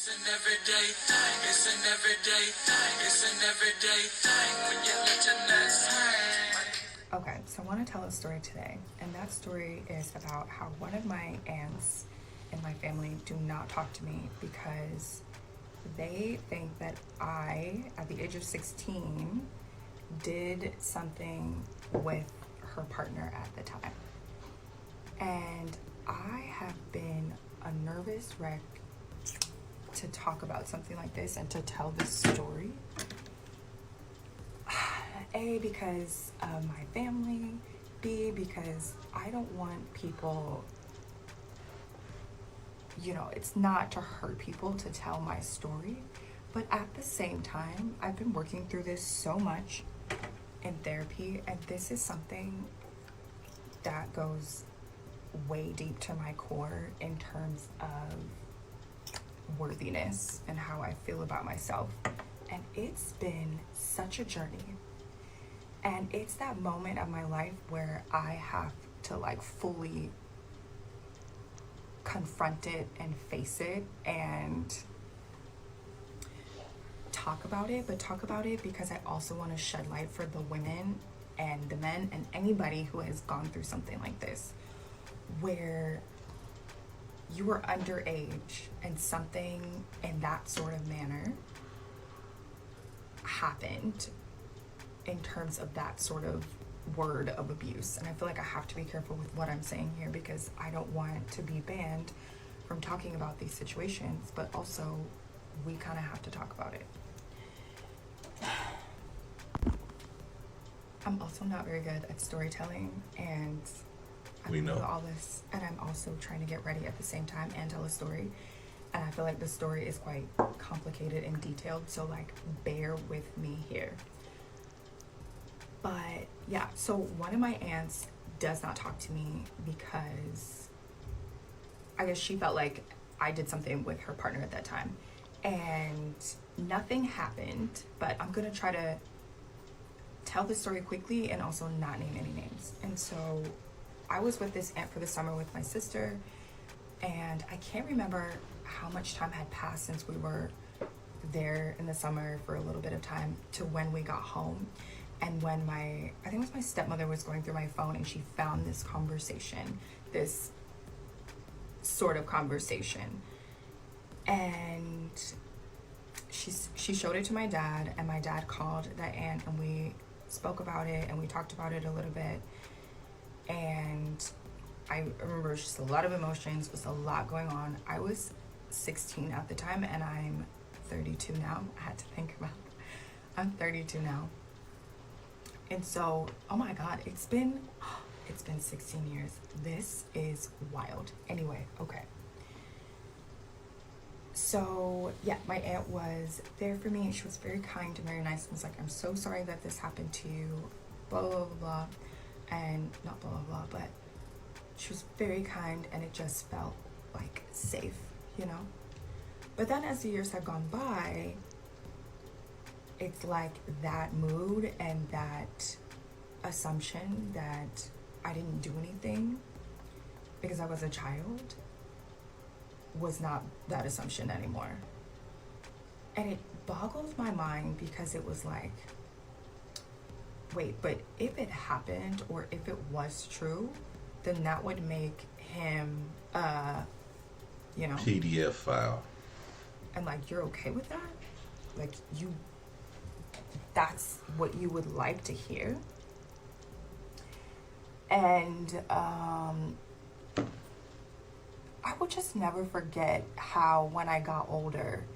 It's an everyday thing. It's an everyday thing. It's an everyday thing when you let your nuts hang. Okay, so I want to tell a story today, and that story is about how one of my aunts in my family do not talk to me because they think that I, at the age of 16, did something with her partner at the time. And I have been a nervous wreck to talk about something like this and to tell this story. A, because of my family. B, because I don't want people, it's not to hurt people to tell my story. But at the same time, I've been working through this so much in therapy, and this is something that goes way deep to my core in terms of worthiness and how I feel about myself. And it's been such a journey. And it's that moment of my life where I have to fully confront it and face it and talk about it, but talk about it because I also want to shed light for the women and the men and anybody who has gone through something like this, where you were underage and something in that sort of manner happened in terms of that sort of word of abuse. And I feel like I have to be careful with what I'm saying here because I don't want to be banned from talking about these situations, but also we kind of have to talk about it. I'm also not very good at storytelling, and We know all this, and I'm also trying to get ready at the same time and tell a story, and I feel like the story is quite complicated and detailed, so bear with me here. But yeah, so one of my aunts does not talk to me because I guess she felt like I did something with her partner at that time, and nothing happened, but I'm gonna try to tell the story quickly and also not name any names. And so I was with this aunt for the summer with my sister, and I can't remember how much time had passed since we were there in the summer for a little bit of time to when we got home. And when I think it was my stepmother was going through my phone and she found this conversation, this sort of conversation. And she showed it to my dad, and my dad called that aunt and we spoke about it and we talked about it a little bit. And I remember it was just a lot of emotions, it was a lot going on. I was 16 at the time and I'm 32 now. I had to think about it. I'm 32 now. And so, oh my God, it's been 16 years. This is wild. Anyway, okay. So yeah, my aunt was there for me. She was very kind and very nice and was like, I'm so sorry that this happened to you, blah, blah, blah, blah. And not blah, blah, blah, but she was very kind and it just felt safe, But then as the years have gone by, it's that mood and that assumption that I didn't do anything because I was a child was not that assumption anymore. And it boggles my mind because it was wait, but if it happened or if it was true, then that would make him, PDF file. And you're okay with that? That's what you would like to hear? And I will just never forget how when I got older,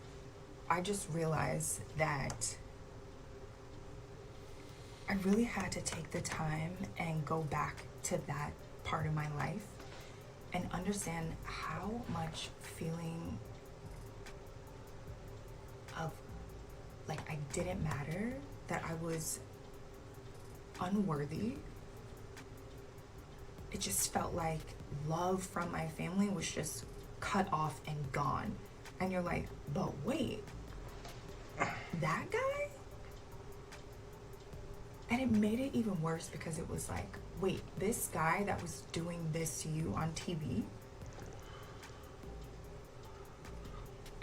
I just realized that I really had to take the time and go back to that part of my life and understand how much feeling of I didn't matter, that I was unworthy. It just felt like love from my family was just cut off and gone. And you're like, but wait, that guy? And it made it even worse because it was wait, this guy that was doing this to you on TV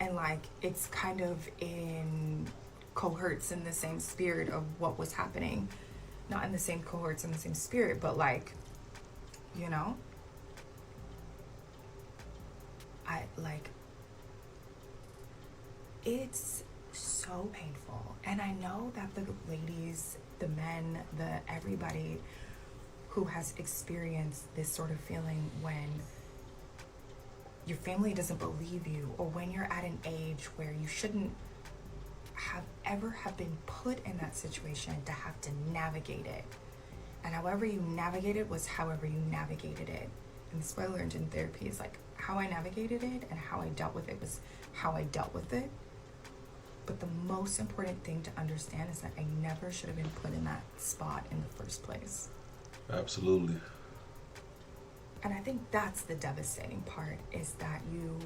And like, it's kind of in cohorts in the same spirit of what was happening. Not in the same cohorts, in the same spirit, but like, you know, it's so painful. And I know that the ladies, the men, everybody who has experienced this sort of feeling when your family doesn't believe you, or when you're at an age where you shouldn't have been put in that situation to have to navigate it. And however you navigate it was however you navigated it. And this is what I learned in therapy, is like, how I navigated it and how I dealt with it was how I dealt with it. But the most important thing to understand is that I never should have been put in that spot in the first place. Absolutely. And I think that's the devastating part, is that you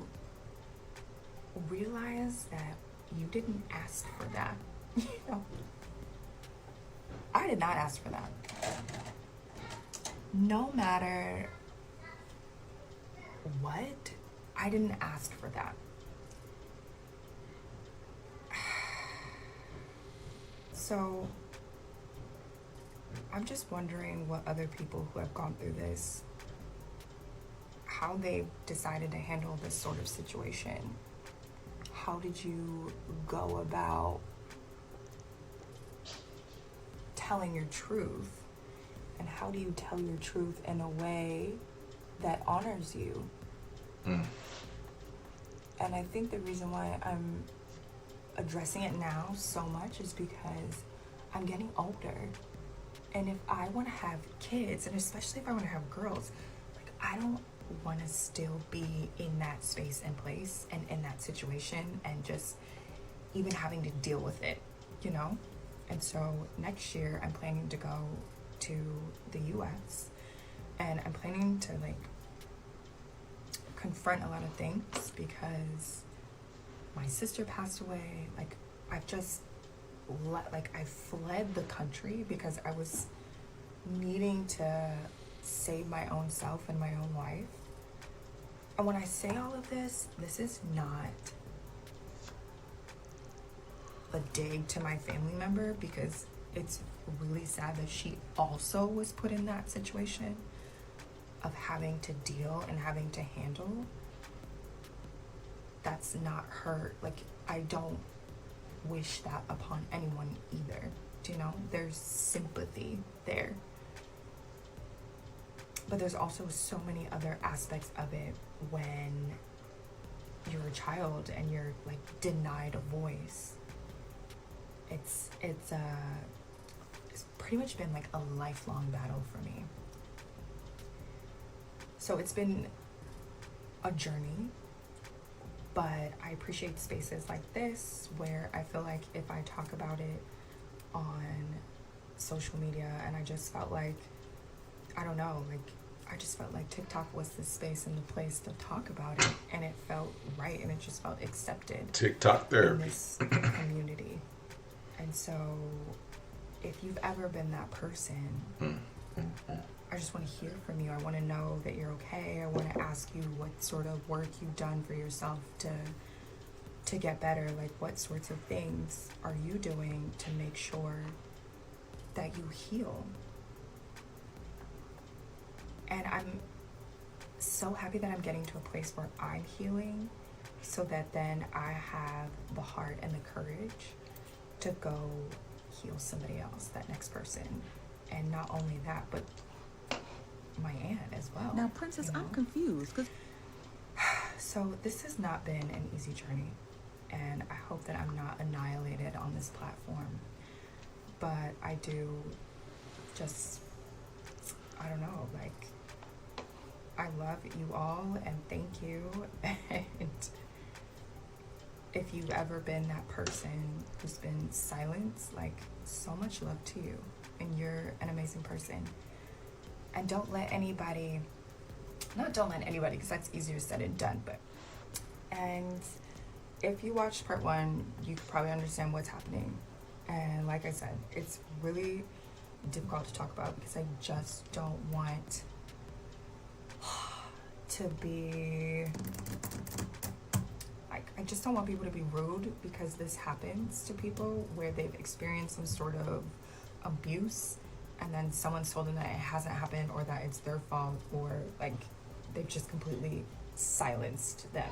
realize that you didn't ask for that. You know, I did not ask for that. No matter what, I didn't ask for that. So I'm just wondering what other people who have gone through this, how they decided to handle this sort of situation. How did you go about telling your truth? And how do you tell your truth in a way that honors you? And I think the reason why I'm addressing it now so much is because I'm getting older. And if I want to have kids, and especially if I want to have girls, like, I don't want to still be in that space and place and in that situation and just even having to deal with it, you know? And so next year I'm planning to go to the US, and I'm planning to like confront a lot of things, because my sister passed away. Like, I've just I fled the country because I was needing to save my own self and my own life. And when I say all of this, this is not a dig to my family member, because it's really sad that she also was put in that situation of having to deal and having to handle. That's not her. Like, I don't wish that upon anyone either. Do you know? There's sympathy there. But there's also so many other aspects of it when you're a child and you're like denied a voice. It's pretty much been like a lifelong battle for me. So it's been a journey, but I appreciate spaces like this where I feel like if I talk about it on social media, and I just felt like, I don't know, like, I just felt like TikTok was the space and the place to talk about it, and it felt right, and it just felt accepted. TikTok therapy. In this community. And so, if you've ever been that person, I just want to hear from you. I want to know that you're okay. I want to ask you what sort of work you've done for yourself to get better. Like, what sorts of things are you doing to make sure that you heal? And I'm so happy that I'm getting to a place where I'm healing, so that then I have the heart and the courage to go heal somebody else, that next person. And not only that, but my aunt as well. Now, Princess, you know? I'm confused. So this has not been an easy journey, and I hope that I'm not annihilated on this platform. But I do just, I don't know, like, I love you all and thank you. And if you've ever been that person who's been silenced, like, so much love to you, and you're an amazing person. And don't let anybody, because that's easier said than done, but, and if you watched part 1, you could probably understand what's happening. And like I said, it's really difficult to talk about, because I just don't want to be like I just don't want people to be rude, because this happens to people where they've experienced some sort of abuse, and then someone's told them that it hasn't happened, or that it's their fault, or like they've just completely silenced them.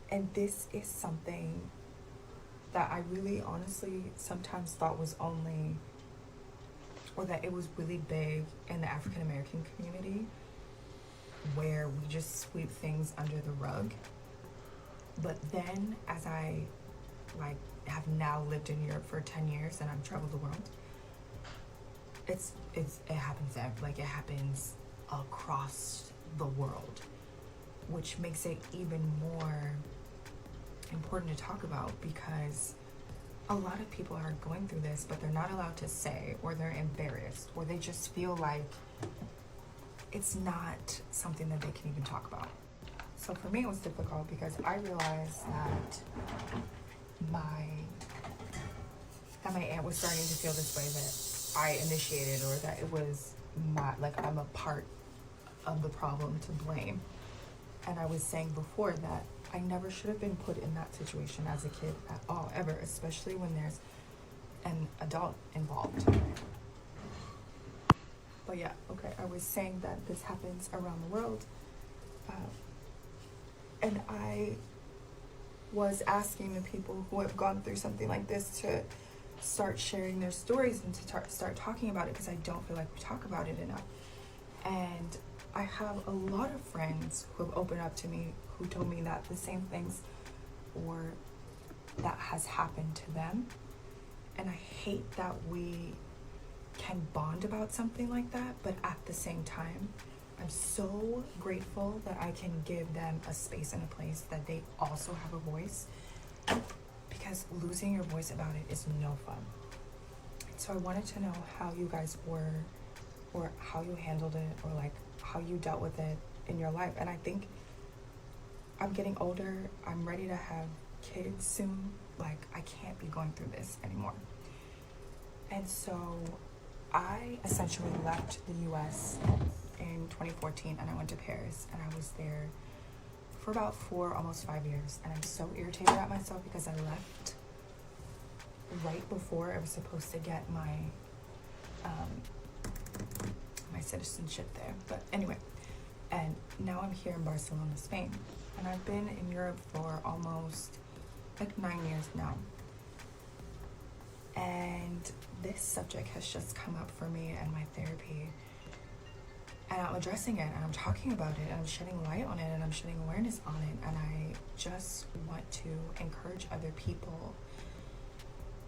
And this is something that I really honestly sometimes thought was only, or that it was really big in the African American community, where we just sweep things under the rug. But then, as I like have now lived in Europe for 10 years and I've traveled the world, it happens it happens across the world, which makes it even more important to talk about, because a lot of people are going through this, but they're not allowed to say, or they're embarrassed, or they just feel like it's not something that they can even talk about. So for me, it was difficult, because I realized that my aunt was starting to feel this way, that I initiated, or that it was I'm a part of the problem to blame. And I was saying before that I never should have been put in that situation as a kid at all, ever, especially when there's an adult involved. But yeah, okay, I was saying that this happens around the world. And I was asking the people who have gone through something like this to start sharing their stories and to start talking about it, because I don't feel like we talk about it enough. And I have a lot of friends who have opened up to me, who told me that the same things, or that has happened to them. And I hate that we can bond about something like that, but at the same time, I'm so grateful that I can give them a space and a place that they also have a voice, because losing your voice about it is no fun. So I wanted to know how you guys were, or how you handled it, or like how you dealt with it in your life. And I think I'm getting older, I'm ready to have kids soon. Like, I can't be going through this anymore. And so I essentially left the US in 2014, and I went to Paris, and I was there for about 4, almost 5 years. And I'm so irritated at myself, because I left right before I was supposed to get my citizenship there. But anyway, and now I'm here in Barcelona, Spain, and I've been in Europe for almost like 9 years now. And this subject has just come up for me and my therapy, and I'm addressing it, and I'm talking about it, and I'm shedding light on it, and I'm shedding awareness on it. And I just want to encourage other people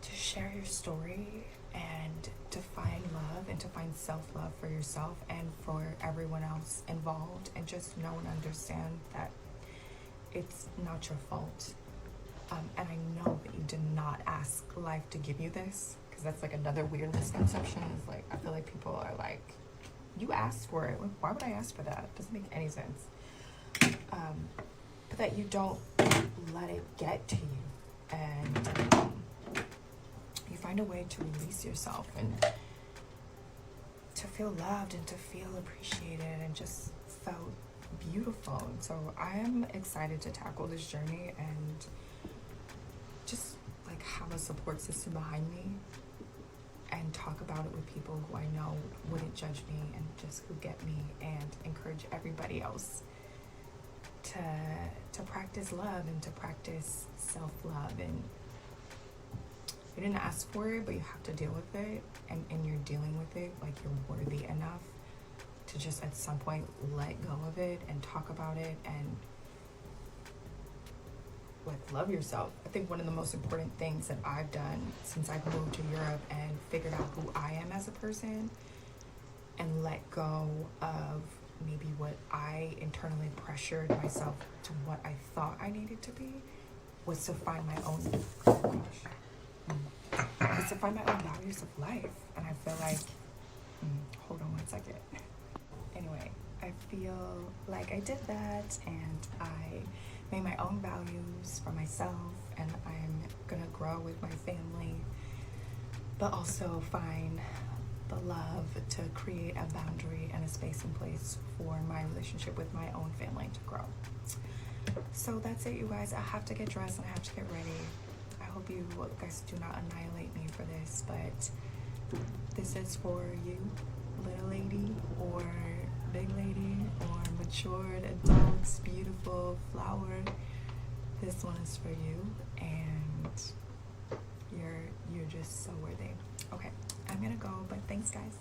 to share your story, and to find love, and to find self-love for yourself and for everyone else involved, and just know and understand that it's not your fault. And I know that you did not ask life to give you this, because that's like another weird misconception. Is like, I feel like people are like, you asked for it. Why would I ask for that? It doesn't make any sense. But that you don't let it get to you, and you find a way to release yourself, and to feel loved, and to feel appreciated, and just felt beautiful. And so I am excited to tackle this journey, and just like have a support system behind me, and talk about it with people who I know wouldn't judge me, and just who get me, and encourage everybody else to practice love, and to practice self-love. And you didn't ask for it, but you have to deal with it, and you're dealing with it like you're worthy enough to just at some point let go of it, and talk about it, and like love yourself. I think one of the most important things that I've done since I've moved to Europe and figured out who I am as a person, and let go of maybe what I internally pressured myself to what I thought I needed to be, was to find my own, was to find my own values of life. And I feel like, hold on one second. Anyway, I feel like I did that, and I made my own values for myself, and I'm gonna grow with my family, but also find the love to create a boundary and a space in place for my relationship with my own family to grow. So that's it, you guys. I have to get dressed and I have to get ready. I hope you guys do not annihilate me for this, but this is for you, little lady or big lady or matured adults, beautiful flower. This one is for you, and you're just so worthy. Okay, I'm gonna go, but thanks, guys.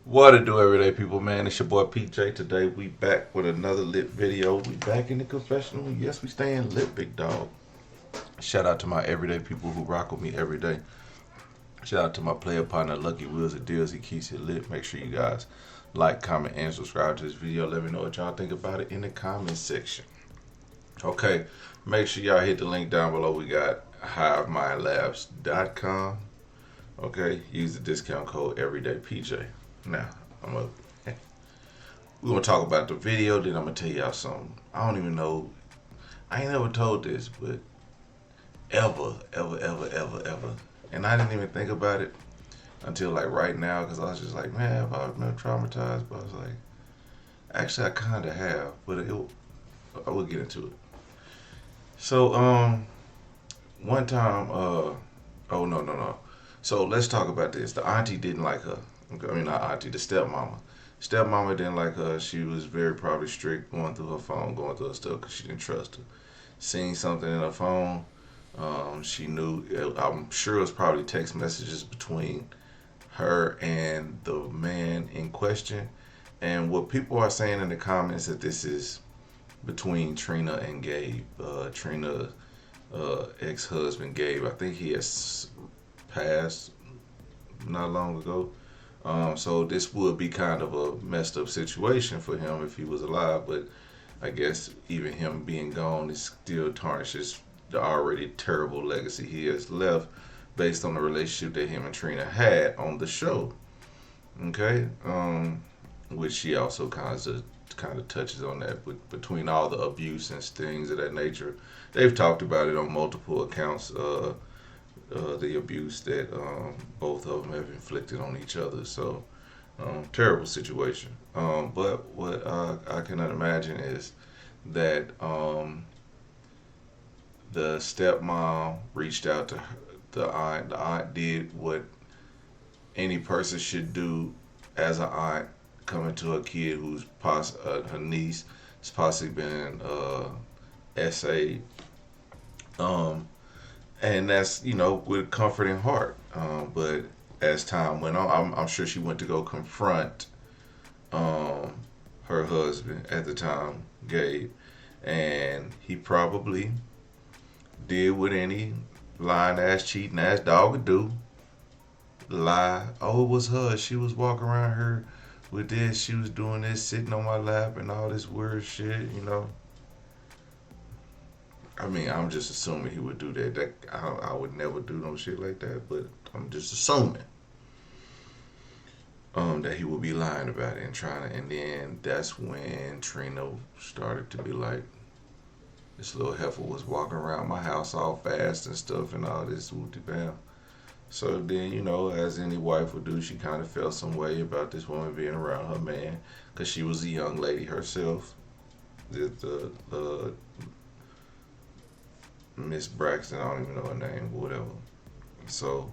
What it do, everyday people, man? It's your boy PJ. Today we back with another lit video. We back in the confessional. Yes, we staying lit, big dog. Shout out to my everyday people who rock with me every day. Shout out to my player partner, Lucky Wheels and Deals. He keeps it lit. Make sure you guys like, comment, and subscribe to this video. Let me know what y'all think about it in the comment section. Okay, make sure y'all hit the link down below. We got HiveMindLabs.com. Okay, use the discount code everydaypj. Now, we're gonna talk about the video, then I'm gonna tell y'all something. I don't even know, I ain't never told this, but ever. And I didn't even think about it until like right now, because I was just like, man, have I been traumatized? But I was like, actually I kinda have, but I will get into it. So, one time, oh no. So let's talk about this. The auntie didn't like her. I mean, not auntie, the stepmama. Stepmama didn't like her. She was very probably strict, going through her phone, going through her stuff because she didn't trust her. Seeing something in her phone, she knew, I'm sure it was probably text messages between her and the man in question. And what people are saying in the comments that this is between Trina and Gabe. Trina ex-husband Gabe, I think he has passed not long ago. So this would be kind of a messed up situation for him if he was alive, but I guess even him being gone, it still tarnishes the already terrible legacy he has left based on the relationship that him and Trina had on the show. Okay, which she also kind of touches on that, but between all the abuse and things of that nature, they've talked about it on multiple accounts. The abuse that both of them have inflicted on each other. So, terrible situation. But what I cannot imagine is that the stepmom reached out to the aunt. The aunt did what any person should do as an aunt, coming to a kid who's her niece has possibly been essayed. And that's, with a comforting heart. But as time went on, I'm sure she went to go confront her husband at the time, Gabe, and he probably did what any lying ass, cheating ass dog would do. Lie. Oh, it was her. She was walking around here with this. She was doing this, sitting on my lap, and all this weird shit. I mean, I'm just assuming he would do that. I would never do no shit like that, but I'm just assuming that he would be lying about it and then that's when Trina started to be like, this little heifer was walking around my house all fast and stuff and all this whoopty bam. So then, as any wife would do, she kind of felt some way about this woman being around her man, because she was a young lady herself. The Miss Braxton, I don't even know her name, but whatever. So,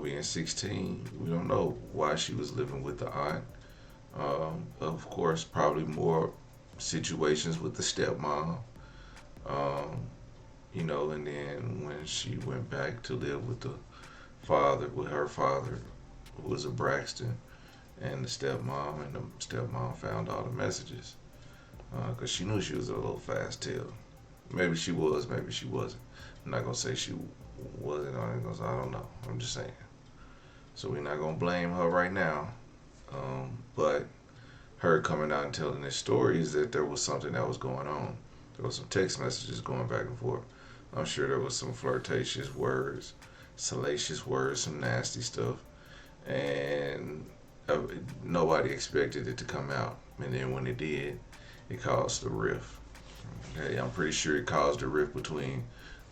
being 16, we don't know why she was living with the aunt. Of course, probably more situations with the stepmom. And then when she went back to live with her father, who was a Braxton, and the stepmom, found all the messages. Because she knew she was a little fast tail. Maybe she was, maybe she wasn't. I'm not going to say she wasn't. I don't know. I'm just saying. So we're not going to blame her right now. But her coming out and telling this story is that there was something that was going on. There was some text messages going back and forth. I'm sure there was some flirtatious words, salacious words, some nasty stuff. And nobody expected it to come out. And then when it did, it caused the rift. Okay, I'm pretty sure it caused a rift between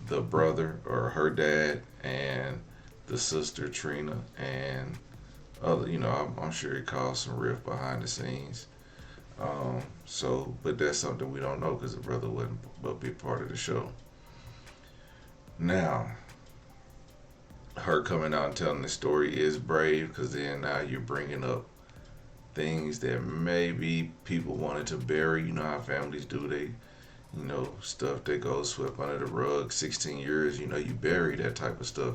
the brother or her dad and the sister Trina and other. I'm sure it caused some rift behind the scenes. So, but that's something we don't know because the brother wasn't a big part of the show. Now, her coming out and telling the story is brave because then now you're bringing up things that maybe people wanted to bury. You know how families do. They, stuff that goes swept under the rug. 16 years, you bury that type of stuff.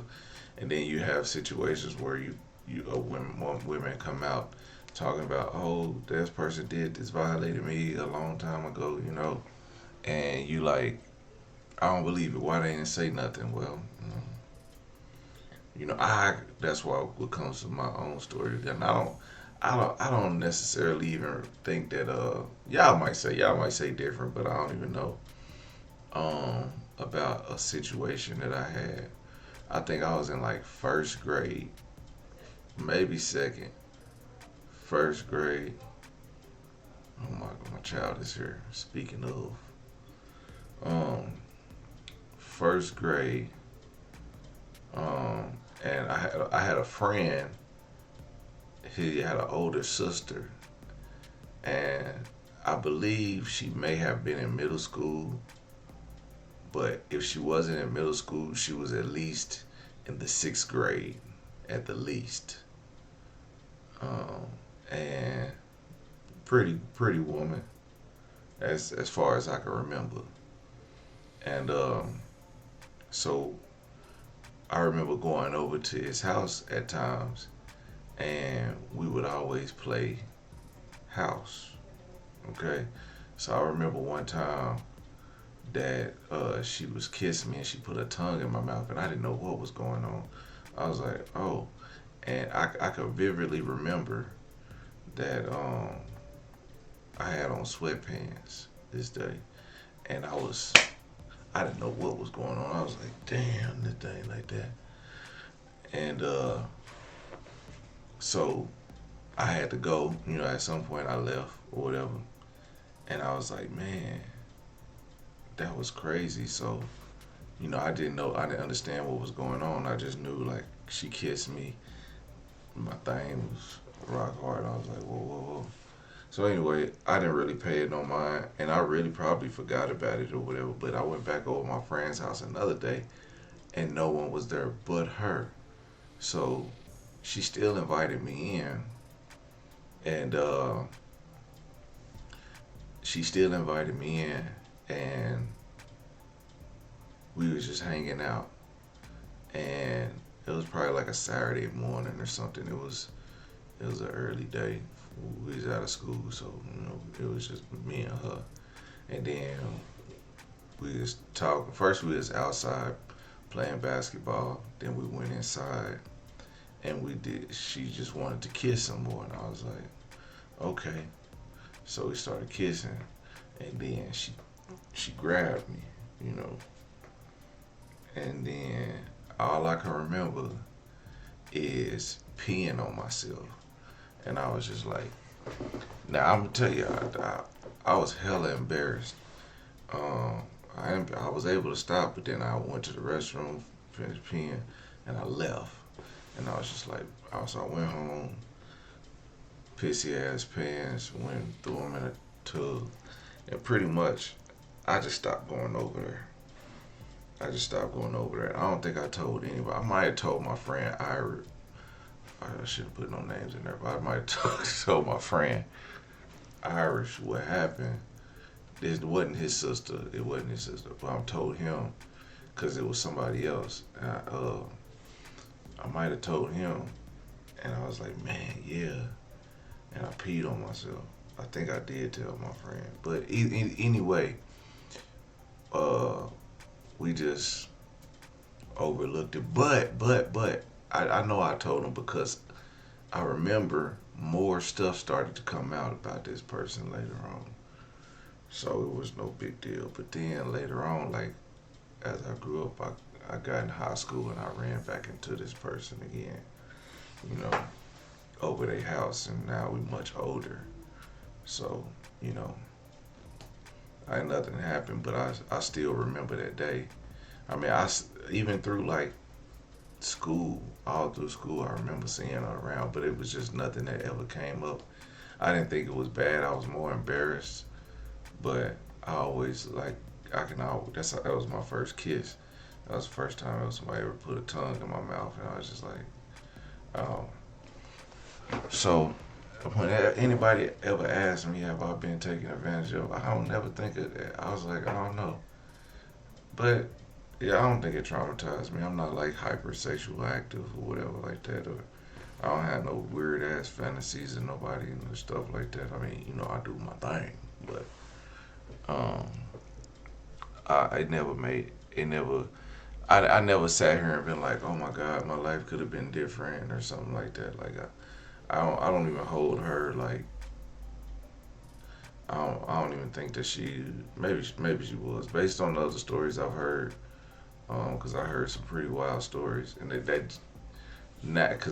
And then you have situations where women come out talking about, oh, this person did this, violated me a long time ago, and you like, I don't believe it. Why they didn't say nothing? Well, that's why what comes to my own story, and I don't necessarily even think that y'all might say different, but I don't even know about a situation that I had. I think I was in like first grade, maybe second, first grade. Oh my child is here. Speaking of, first grade, and I had a friend. He had an older sister, and I believe she may have been in middle school. But if she wasn't in middle school, she was at least in the sixth grade, at the least. And pretty woman, as far as I can remember. And so I remember going over to his house at times, and we would always play house. Okay, so I remember one time that she was kissing me and she put her tongue in my mouth and I didn't know what was going on. I was like, oh, and I could vividly remember that I had on sweatpants this day, and I didn't know what was going on. I was like, damn, this thing like that, and so I had to go. At some point I left or whatever, and I was like, man, that was crazy. So, I didn't understand what was going on. I just knew like she kissed me. My thing was rock hard. I was like, whoa, whoa, whoa. So anyway, I didn't really pay it no mind, and I really probably forgot about it or whatever. But I went back over my friend's house another day, and no one was there but her. So she still invited me in, and and we was just hanging out, and it was probably like a Saturday morning or something. It was an early day. We was out of school, so it was just me and her. And then we was talking. First we was outside playing basketball. Then we went inside, and she just wanted to kiss some more, and I was like, okay. So we started kissing, and then she grabbed me, and then all I can remember is peeing on myself, and I was just like, now I'm gonna tell you, I was hella embarrassed. I was able to stop, but then I went to the restroom, finished peeing, and I left, and I was just like, I went home, pissy ass pants, went threw them in a tub, and pretty much I just stopped going over there. I don't think I told anybody. I might have told my friend Ira. I shouldn't put no names in there, but I might have told my friend Irish what happened. It wasn't his sister. But I told him because it was somebody else. And I might have told him, and I was like, man, yeah. And I peed on myself. I think I did tell my friend. But anyway, we just overlooked it. But I know I told him because I remember more stuff started to come out about this person later on. So it was no big deal. But then later on, like as I grew up, I got in high school and I ran back into this person again, over their house, and now we much older. So, nothing happened, but I still remember that day. I mean, even through like school, all through school, I remember seeing her around, but it was just nothing that ever came up I didn't think it was bad. I was more embarrassed, but I always like I can always that was my first kiss. That was the first time somebody ever put a tongue in my mouth, and I was just like, oh. So when anybody ever asks me have I been taken advantage of, I don't never think of that. I was like, I don't know, but yeah, I don't think it traumatized me. I'm not like hypersexual active or whatever like that, or I don't have no weird ass fantasies of nobody and stuff like that. I mean, I do my thing, but um, I never made it. Never. I never sat here and been like, oh my God, my life could have been different or something like that. Like I don't even hold her like. I don't even think that maybe she was based on the other stories I've heard. Because I heard some pretty wild stories, and because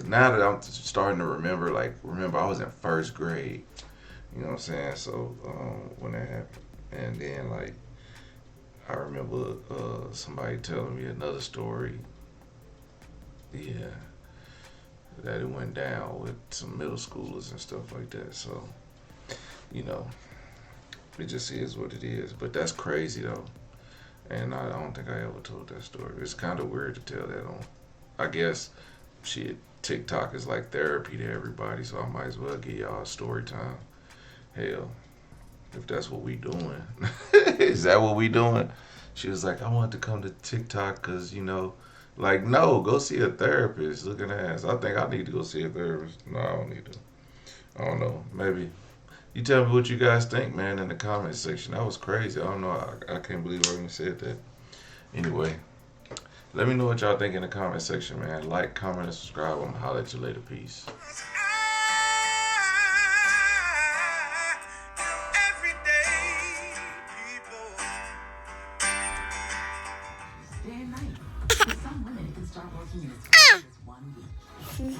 now that I'm starting to remember, remember I was in first grade, you know what I'm saying? So when that happened, and then I remember somebody telling me another story, yeah, that it went down with some middle schoolers and stuff like that. So you know, it just is what it is. But that's crazy though. And I don't think I ever told that story. It's kind of weird to tell that on. I guess, shit, TikTok is like therapy to everybody, so I might as well give y'all story time. Hell, if that's what we doing. Is that what we doing? She was like, I want to come to TikTok because, like, no, go see a therapist. Looking ass. I think I need to go see a therapist. No, I don't need to. I don't know. Maybe. You tell me what you guys think, man, in the comment section. That was crazy. I don't know. I can't believe I even said that. Anyway, let me know what y'all think in the comment section, man. Like, comment, and subscribe. I'm going to holler at you later. Peace. Day and night. For some women, it can start working in as fast as 1 week.